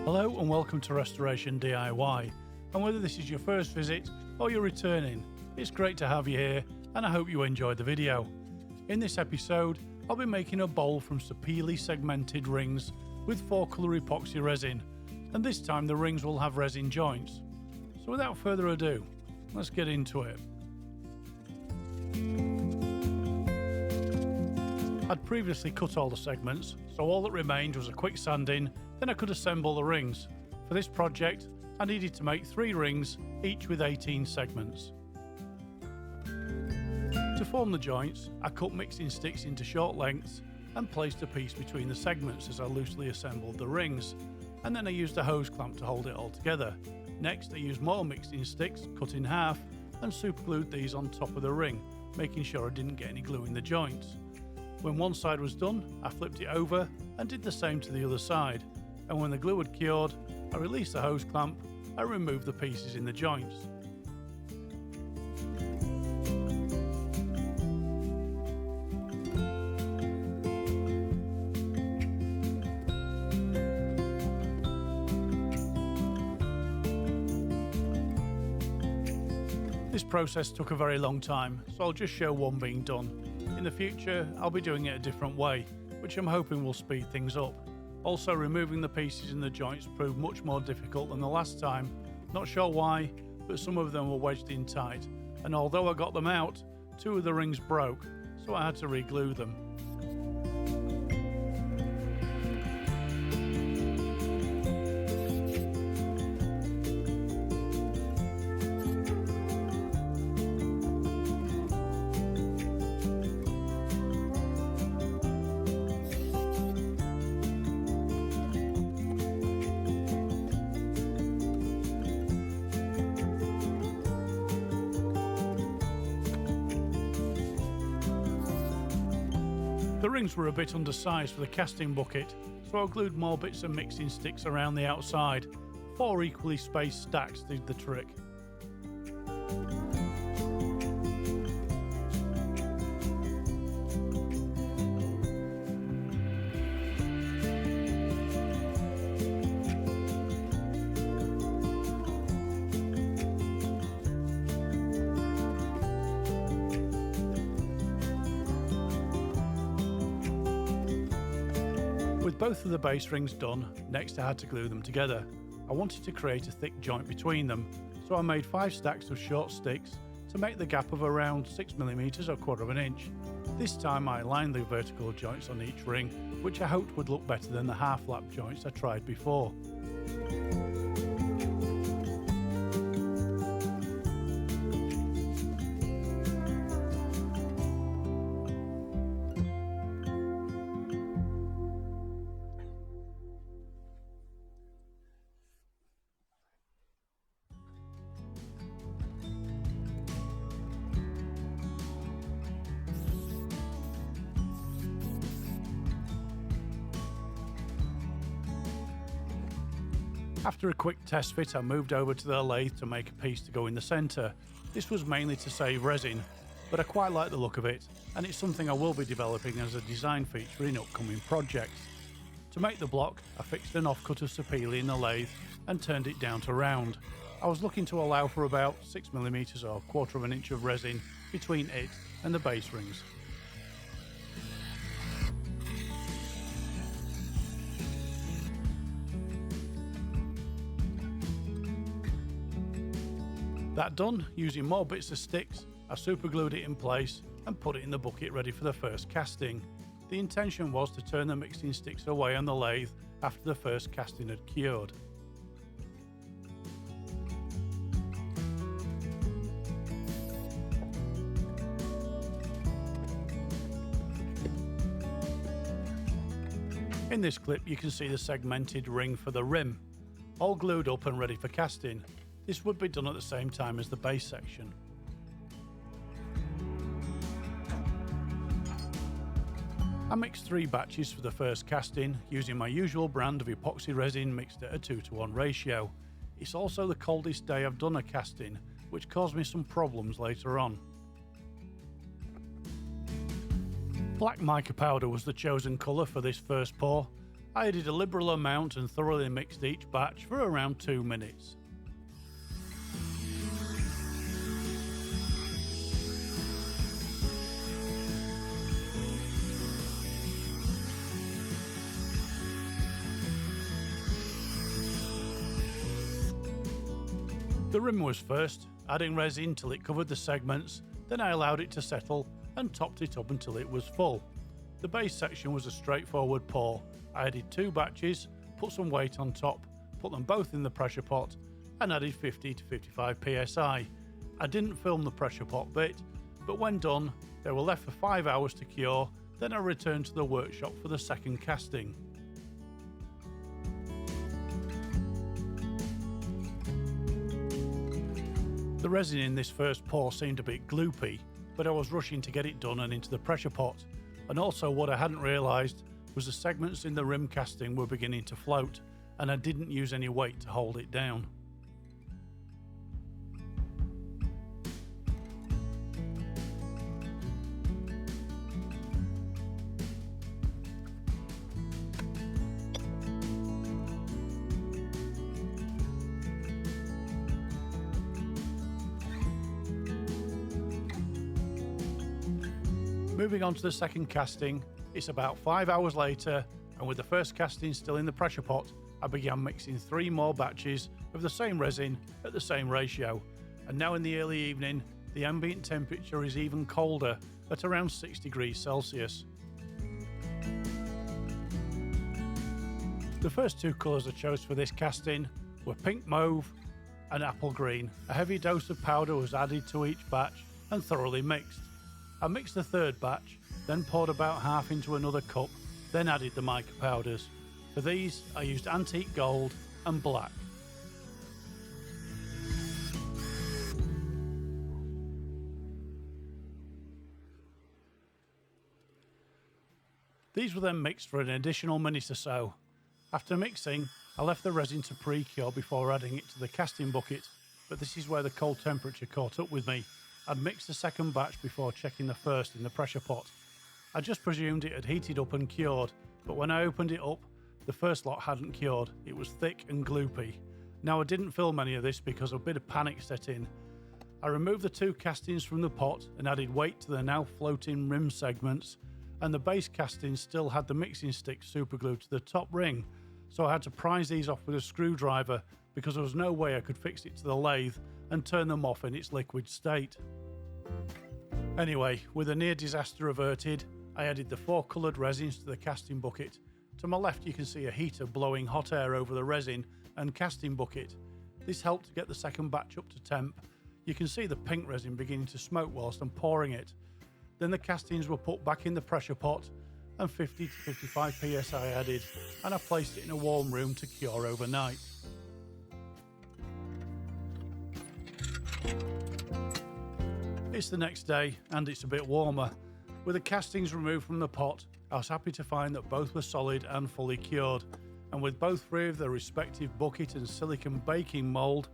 Hello and welcome to Restoration DIY, and whether this is your first visit or you're returning, it's great to have you here and I hope you enjoyed the video. In this episode, I'll be making a bowl from Sapele segmented rings with 4-colour epoxy resin, and this time the rings will have resin joints. So without further ado, let's get into it. I'd previously cut all the segments, so all that remained was a quick sanding, then I could assemble the rings. For this project, I needed to make 3 rings, each with 18 segments. To form the joints, I cut mixing sticks into short lengths and placed a piece between the segments as I loosely assembled the rings, and then I used a hose clamp to hold it all together. Next, I used more mixing sticks, cut in half, and superglued these on top of the ring, making sure I didn't get any glue in the joints. When one side was done, I flipped it over and did the same to the other side, and when the glue had cured, I released the hose clamp and removed the pieces in the joints. This process took a very long time, so I'll just show one being done. In the future, I'll be doing it a different way, which I'm hoping will speed things up. Also, removing the pieces in the joints proved much more difficult than the last time. Not sure why, but some of them were wedged in tight, and although I got them out, 2 of the rings broke, so I had to re-glue them. The rings were a bit undersized for the casting bucket, so I glued more bits of mixing sticks around the outside. 4 equally spaced stacks did the trick. With both of the base rings done, next I had to glue them together. I wanted to create a thick joint between them, so I made 5 stacks of short sticks to make the gap of around 6mm or 1/4 inch. This time I aligned the vertical joints on each ring, which I hoped would look better than the half lap joints I tried before. After a quick test fit, I moved over to the lathe to make a piece to go in the centre. This was mainly to save resin, but I quite like the look of it, and it's something I will be developing as a design feature in upcoming projects. To make the block, I fixed an offcut of Sapele in the lathe and turned it down to round. I was looking to allow for about 6mm or 1/4 inch of resin between it and the base rings. That done, using more bits of sticks, I superglued it in place and put it in the bucket ready for the first casting. The intention was to turn the mixing sticks away on the lathe after the first casting had cured. In this clip you can see the segmented ring for the rim, all glued up and ready for casting. This would be done at the same time as the base section. I mixed 3 batches for the first casting using my usual brand of epoxy resin mixed at a 2:1 ratio. It's also the coldest day I've done a casting, which caused me some problems later on. Black mica powder was the chosen colour for this first pour, I added a liberal amount and thoroughly mixed each batch for around 2 minutes. The rim was first, adding resin till it covered the segments, then I allowed it to settle and topped it up until it was full. The base section was a straightforward pour. I added 2 batches, put some weight on top, put them both in the pressure pot and added 50 to 55 psi. I didn't film the pressure pot bit, but when done, they were left for 5 hours to cure, then I returned to the workshop for the second casting. The resin in this first pour seemed a bit gloopy, but I was rushing to get it done and into the pressure pot. And also what I hadn't realised was the segments in the rim casting were beginning to float, and I didn't use any weight to hold it down. Moving on to the second casting, it's about 5 hours later, and with the first casting still in the pressure pot, I began mixing 3 more batches of the same resin at the same ratio. And now in the early evening, the ambient temperature is even colder at around 6 degrees Celsius. The first 2 colours I chose for this casting were pink mauve and apple green. A heavy dose of powder was added to each batch and thoroughly mixed. I mixed the third batch, then poured about half into another cup, then added the mica powders. For these, I used antique gold and black. These were then mixed for an additional minute or so. After mixing, I left the resin to pre-cure before adding it to the casting bucket, but this is where the cold temperature caught up with me. I'd mixed the second batch before checking the first in the pressure pot. I just presumed it had heated up and cured, but when I opened it up, the first lot hadn't cured. It was thick and gloopy. Now I didn't film any of this because a bit of panic set in. I removed the 2 castings from the pot and added weight to the now floating rim segments, and the base casting still had the mixing stick superglued to the top ring, so I had to prise these off with a screwdriver because there was no way I could fix it to the lathe and turn them off in its liquid state. Anyway, with a near disaster averted, I added the 4 coloured resins to the casting bucket. To my left you can see a heater blowing hot air over the resin and casting bucket. This helped to get the second batch up to temp. You can see the pink resin beginning to smoke whilst I'm pouring it. Then the castings were put back in the pressure pot and 50 to 55 psi added, and I placed it in a warm room to cure overnight. It's the next day and it's a bit warmer. With the castings removed from the pot, I was happy to find that both were solid and fully cured, and with both 3 of their respective bucket and silicone baking mould,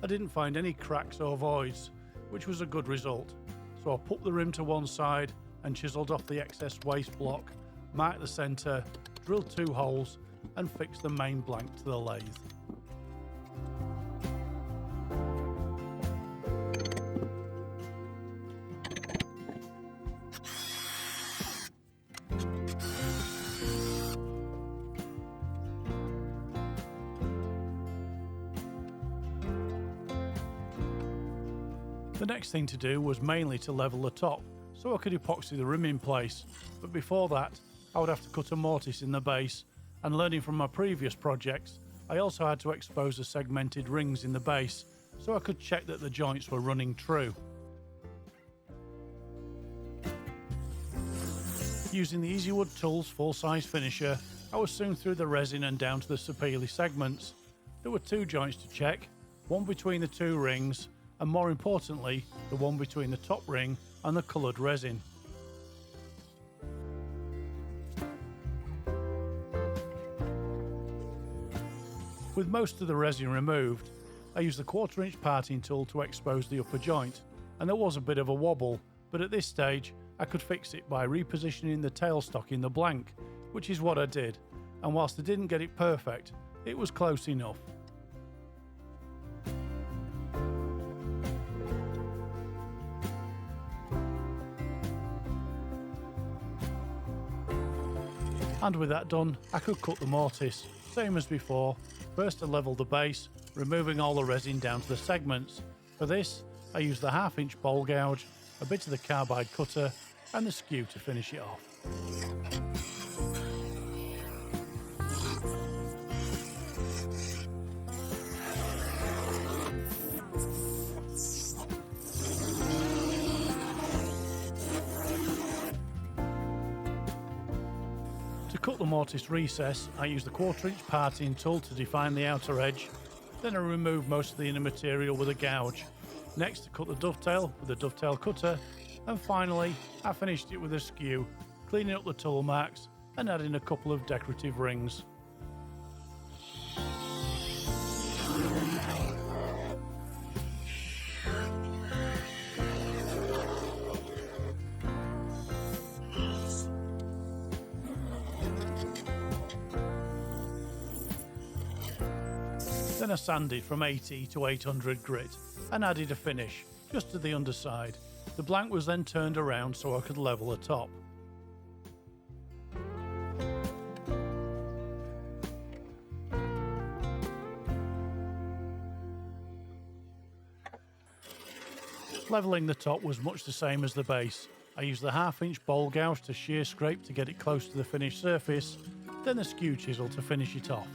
I didn't find any cracks or voids, which was a good result. So I put the rim to one side and chiselled off the excess waste block, marked the centre, drilled 2 holes and fixed the main blank to the lathe. The next thing to do was mainly to level the top, so I could epoxy the rim in place, but before that I would have to cut a mortise in the base, and learning from my previous projects, I also had to expose the segmented rings in the base, so I could check that the joints were running true. Using the Woodturning Tools full-size finisher, I was soon through the resin and down to the Sapele segments. There were 2 joints to check, one between the 2 rings, and more importantly, the one between the top ring and the coloured resin. With most of the resin removed, I used the 1/4 inch parting tool to expose the upper joint, and there was a bit of a wobble, but at this stage I could fix it by repositioning the tailstock in the blank, which is what I did. and whilst I didn't get it perfect, it was close enough. And with that done, I could cut the mortise, same as before. First I level the base, removing all the resin down to the segments. For this, I used the 1/2 inch bowl gouge, a bit of the carbide cutter, and the skew to finish it off. To cut the Mortise Recess, I use the 1/4 inch parting tool to define the outer edge. Then I remove most of the inner material with a gouge. Next I cut the dovetail with a dovetail cutter, and finally I finished it with a skew, cleaning up the tool marks and adding a couple of decorative rings. Then I sanded from 80 to 800 grit and added a finish, just to the underside. The blank was then turned around so I could level the top. Levelling the top was much the same as the base. I used the 1/2 inch bowl gouge to shear scrape to get it close to the finished surface, then the skew chisel to finish it off.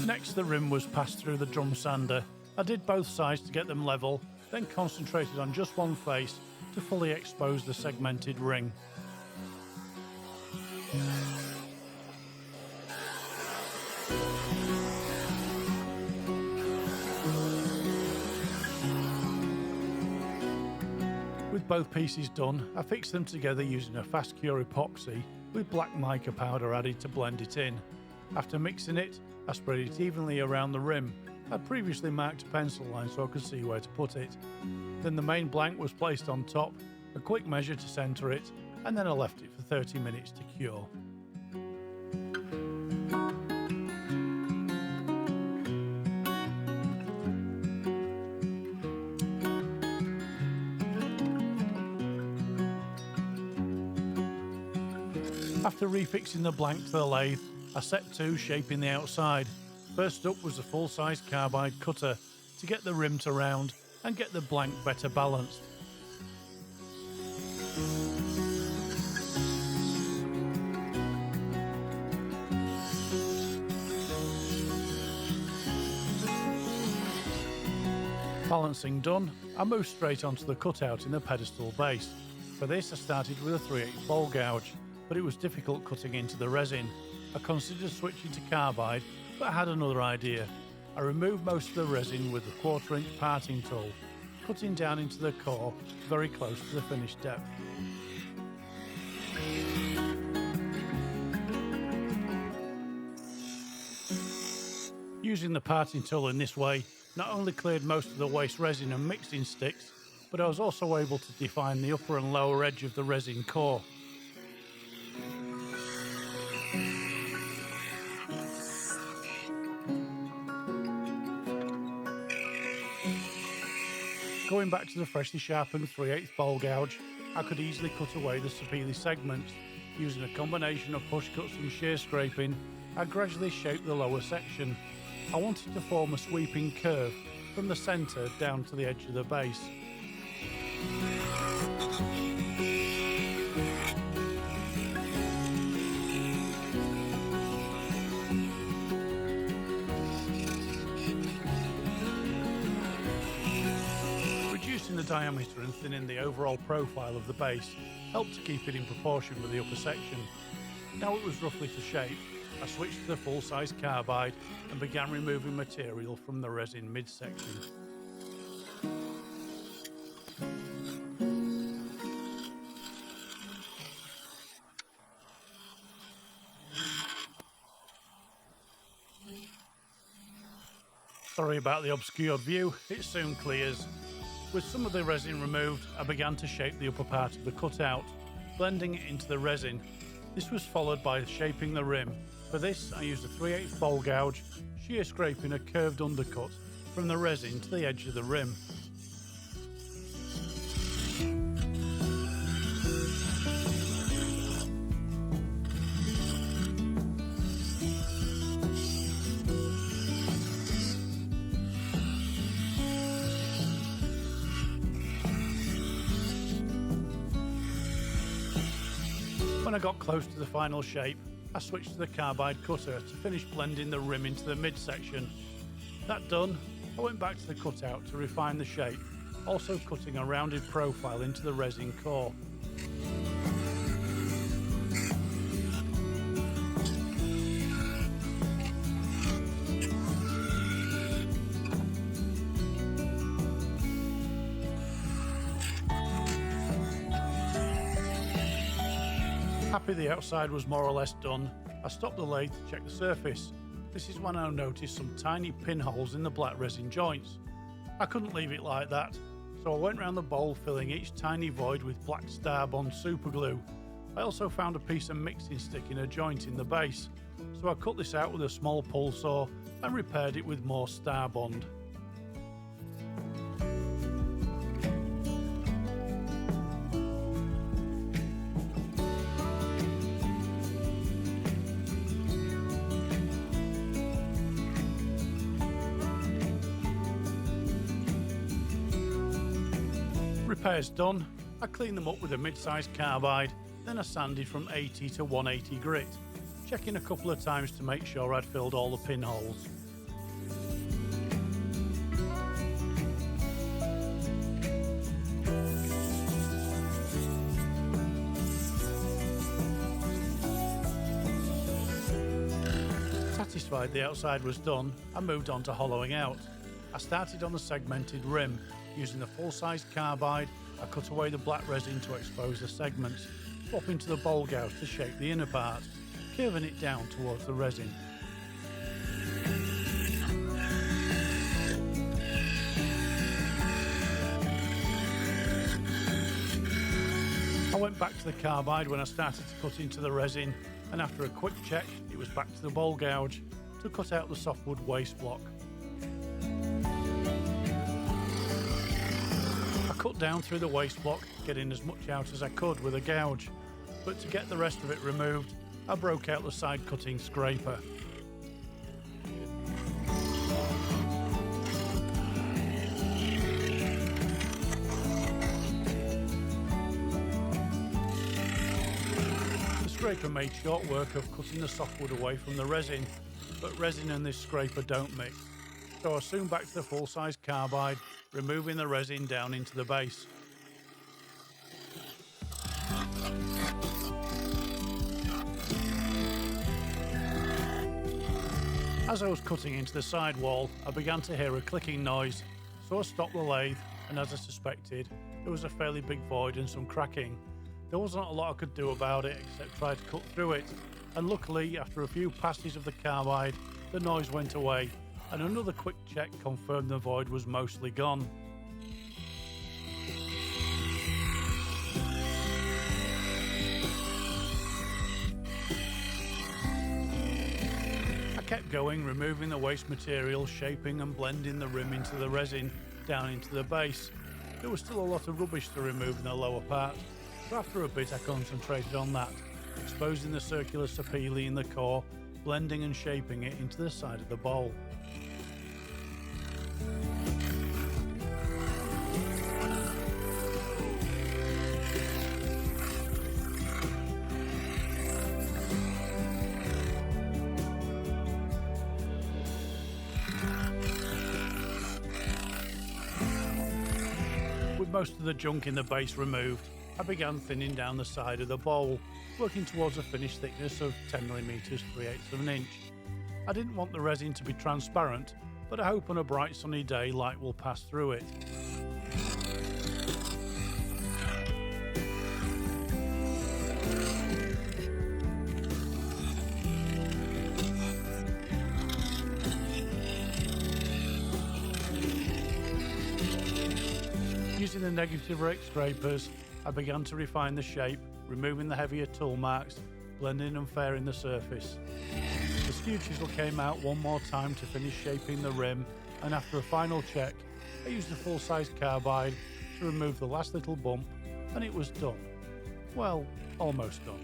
Next the rim was passed through the drum sander. I did both sides to get them level, then concentrated on just one face to fully expose the segmented ring. With both pieces done, I fixed them together using a fast cure epoxy with black mica powder added to blend it in. After mixing it, I spread it evenly around the rim. I'd previously marked a pencil line so I could see where to put it. Then the main blank was placed on top, a quick measure to centre it, and then I left it for 30 minutes to cure. After refixing the blank to the lathe, I set to shaping the outside. First up was a full-size carbide cutter to get the rim to round and get the blank better balanced. Balancing done, I moved straight onto the cutout in the pedestal base. For this I started with a 3/8 bowl gouge, but it was difficult cutting into the resin. I considered switching to carbide, but I had another idea. I removed most of the resin with the 1/4 inch parting tool, cutting down into the core very close to the finished depth. Using the parting tool in this way not only cleared most of the waste resin and mixing sticks, but I was also able to define the upper and lower edge of the resin core. Going back to the freshly sharpened 3/8 bowl gouge, I could easily cut away the Sapele segments. Using a combination of push cuts and shear scraping, I gradually shaped the lower section. I wanted to form a sweeping curve from the centre down to the edge of the base. Reducing the diameter and thinning the overall profile of the base helped to keep it in proportion with the upper section. Now it was roughly to shape, I switched to the full-size carbide and began removing material from the resin midsection. Sorry about the obscured view, it soon clears. With some of the resin removed, I began to shape the upper part of the cutout, blending it into the resin. This was followed by shaping the rim. For this, I used a 3/8 bowl gouge, shear scraping a curved undercut from the resin to the edge of the rim. When I got close to the final shape, I switched to the carbide cutter to finish blending the rim into the midsection. That done, I went back to the cutout to refine the shape, also cutting a rounded profile into the resin core. Happy the outside was more or less done, I stopped the lathe to check the surface. This is when I noticed some tiny pinholes in the black resin joints. I couldn't leave it like that, so I went round the bowl filling each tiny void with black Starbond superglue. I also found a piece of mixing stick in a joint in the base, so I cut this out with a small pull saw and repaired it with more Starbond. Repairs done, I cleaned them up with a mid-sized carbide, then I sanded from 80 to 180 grit, checking a couple of times to make sure I'd filled all the pinholes. Satisfied the outside was done, I moved on to hollowing out. I started on the segmented rim. Using the full-size carbide, I cut away the black resin to expose the segments, swapping to the bowl gouge to shape the inner part, curving it down towards the resin. I went back to the carbide when I started to cut into the resin, and after a quick check, it was back to the bowl gouge to cut out the softwood waste block. Cut down through the waste block, getting as much out as I could with a gouge, but to get the rest of it removed, I broke out the side cutting scraper. The scraper made short work of cutting the softwood away from the resin, but resin and this scraper don't mix. So I soon back to the full-size carbide, removing the resin down into the base. As I was cutting into the side wall, I began to hear a clicking noise, so I stopped the lathe, and as I suspected, there was a fairly big void and some cracking. There wasn't a lot I could do about it except try to cut through it, and luckily, after a few passes of the carbide, the noise went away, and another quick check confirmed the void was mostly gone. I kept going, removing the waste material, shaping and blending the rim into the resin down into the base. There was still a lot of rubbish to remove in the lower part, so after a bit I concentrated on that, exposing the circular sapele in the core, blending and shaping it into the side of the bowl. With most of the junk in the base removed, I began thinning down the side of the bowl, working towards a finished thickness of 10mm 3/8 of an inch. I didn't want the resin to be transparent, but I hope on a bright sunny day light will pass through it. Using the negative rake scrapers, I began to refine the shape, removing the heavier tool marks, blending and fairing the surface. The skew chisel came out one more time to finish shaping the rim, and after a final check, I used a full-size carbide to remove the last little bump, and it was done. Well, almost done.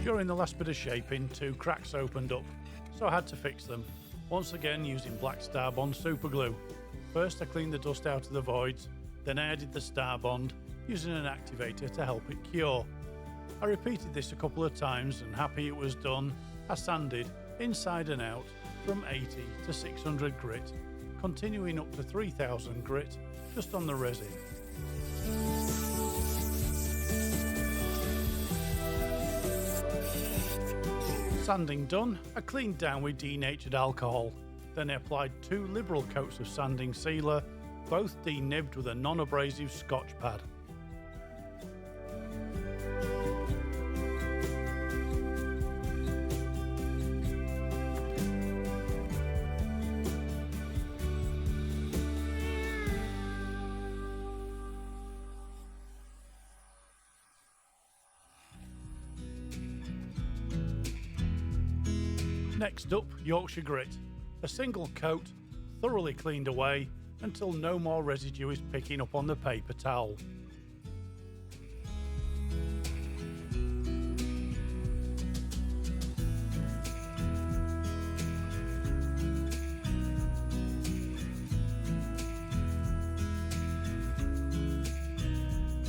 During the last bit of shaping, 2 cracks opened up, so I had to fix them, once again using Black Star Bond super glue. First I cleaned the dust out of the voids, then I added the Star Bond using an activator to help it cure. I repeated this a couple of times, and happy it was done, I sanded inside and out from 80 to 600 grit, continuing up to 3000 grit just on the resin. Sanding done, I cleaned down with denatured alcohol. Then I applied 2 liberal coats of sanding sealer, both denibbed with a non-abrasive Scotch pad. Next up, Yorkshire grit. A single coat, thoroughly cleaned away until no more residue is picking up on the paper towel.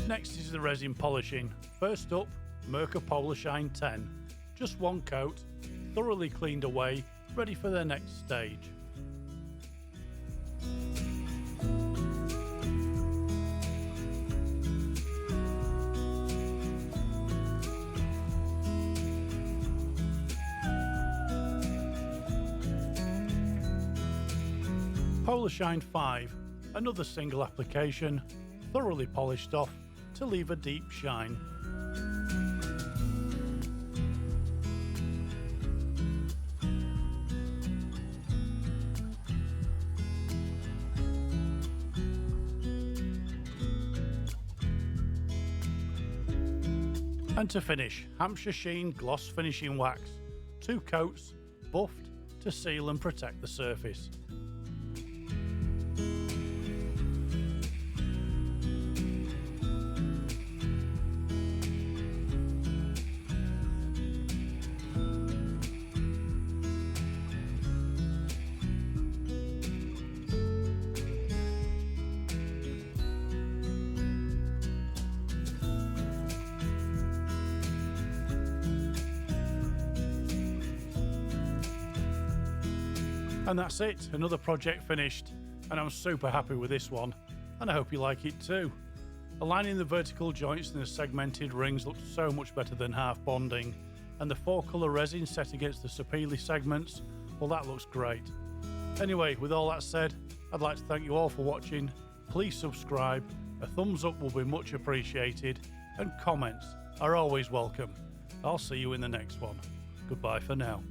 Next is the resin polishing. First up, Merkur Polar Shine 10. Just one coat, thoroughly cleaned away, ready for the next stage. Polar Shine 5, another single application, thoroughly polished off to leave a deep shine. And to finish, Hampshire Sheen Gloss Finishing Wax. 2 coats, buffed to seal and protect the surface. And that's it, another project finished, and I'm super happy with this one, and I hope you like it too. Aligning the vertical joints in the segmented rings looked so much better than half bonding, and the 4-colour resin set against the Sapele segments, well, that looks great. Anyway, with all that said, I'd like to thank you all for watching. Please subscribe, a thumbs up will be much appreciated, and comments are always welcome. I'll see you in the next one. Goodbye for now.